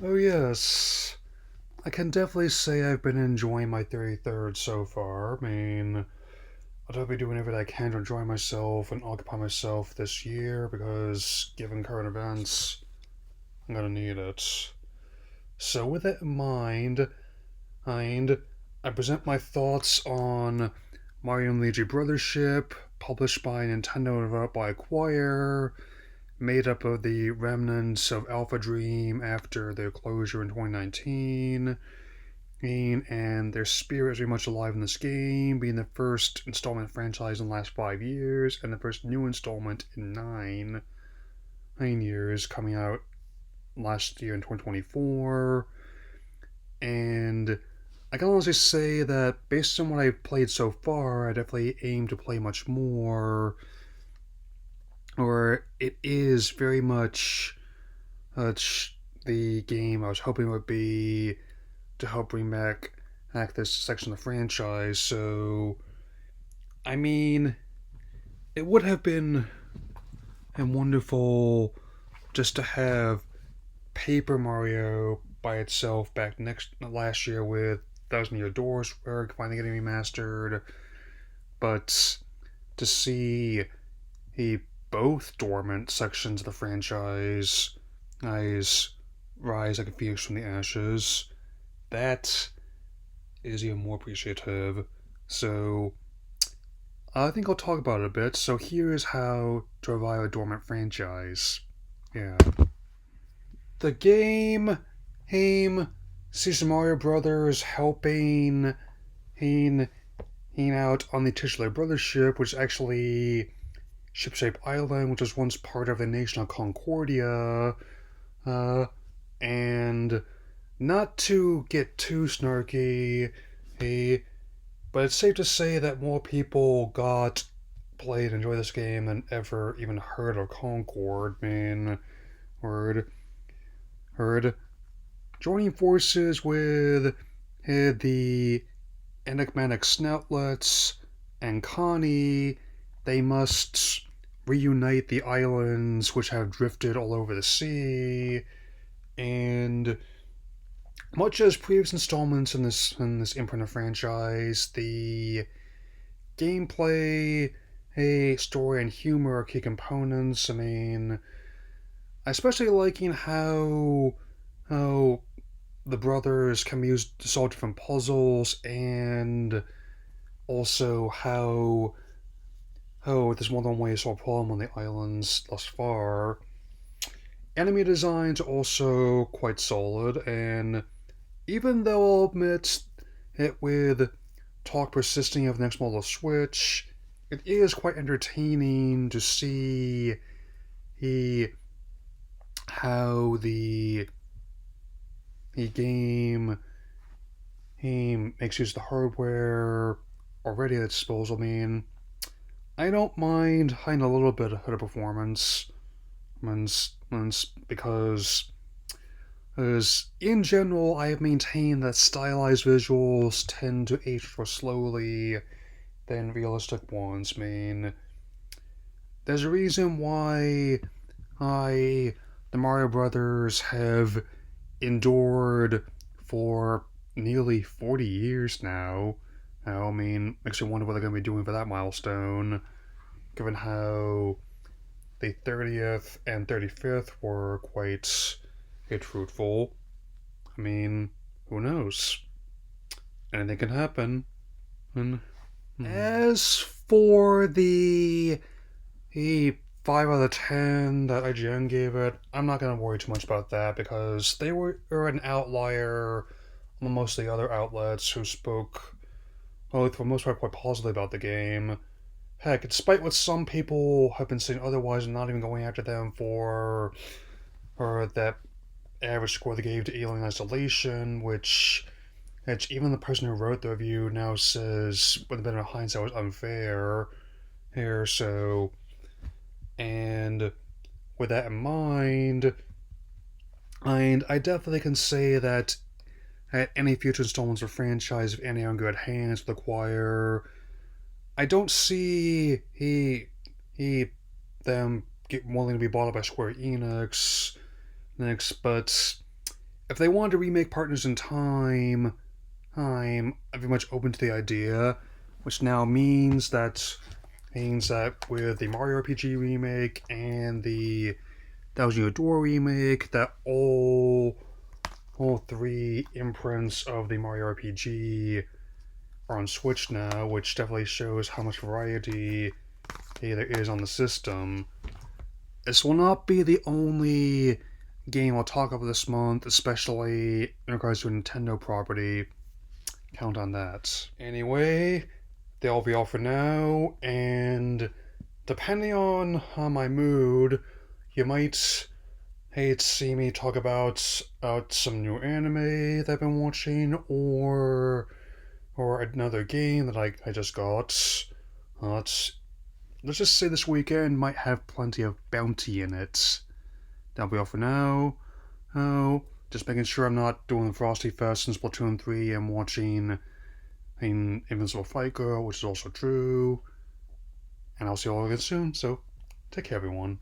Oh, yes. I can definitely say I've been enjoying my 33rd so far. I'll definitely be doing everything I can to enjoy myself and occupy myself this year because, given current events, I'm gonna need it. So, with that in mind, I present my thoughts on Mario and Luigi Brothership, published by Nintendo and developed by Acquire, made up of the remnants of Alpha Dream after their closure in 2019. And their spirit is very much alive in this game, being the first installment franchise in the last 5 years, and the first new installment in nine years, coming out last year in 2024. And I can honestly say that based on what I've played so far, I definitely aim to play much more. Or it is very much the game I was hoping it would be to help bring back this section of the franchise. So, I mean, it would have been wonderful just to have Paper Mario by itself back last year with Thousand Year Doors work finally getting remastered, but to see the both dormant sections of the franchise guys rise like a phoenix from the ashes, that is even more appreciative. So I think I'll talk about it a bit. So here is how to revive a dormant franchise. Yeah. The game sees Mario Brothers helping hang out on the titular brothership, which is actually Shipshape Island, which was once part of the nation of Concordia. And not to get too snarky, but it's safe to say that more people played, and enjoyed this game than ever even heard of Concord. Word, heard. Joining forces with the enigmatic Snoutlets and Connie, they must reunite the islands which have drifted all over the sea. And much as previous installments in this imprint of franchise, the gameplay, story, and humor are key components. I especially liking how the brothers can be used to solve different puzzles, and also how there's more than one way to solve a problem on the islands thus far. Enemy designs are also quite solid, and even though I'll admit it with talk persisting of the next model Switch, it is quite entertaining to see how the game makes use of the hardware already at its disposal. I don't mind hiding a little bit of performance because in general, I have maintained that stylized visuals tend to age more slowly than realistic ones. There's a reason why the Mario Brothers have endured for nearly 40 years now. Makes you wonder what they're going to be doing for that milestone, given how the 30th and 35th were quite fruitful. Who knows? Anything can happen. As for the 5 out of 10 that IGN gave it, I'm not going to worry too much about that because they were an outlier on most of the other outlets who spoke, well, for the most part, quite positively about the game. Heck, despite what some people have been saying otherwise and not even going after them for that average score they gave to Alien Isolation, which even the person who wrote the review now says, with a bit of hindsight, was unfair here. So, and with that in mind, I definitely can say that any future installments of the franchise, if any are in good hands with Acquire, I don't see them willing to be bought up by Square Enix next, but if they wanted to remake Partners in Time, I'm very much open to the idea, which now means that with the Mario RPG remake and the Thousand Year Door remake, that all three imprints of the Mario RPG are on Switch now, which definitely shows how much variety there is on the system. This will not be the only game I'll talk about this month, especially in regards to a Nintendo property. Count on that. Anyway, that'll be all for now, and depending on my mood, you might see me talk about some new anime that I've been watching, or another game that I just got. Let's just say this weekend might have plenty of bounty in it. That'll be all for now. Oh, just making sure I'm not doing Frosty Fest in Splatoon 3 and watching Invincible Fight Girl, which is also true. And I'll see you all again soon, so take care, everyone.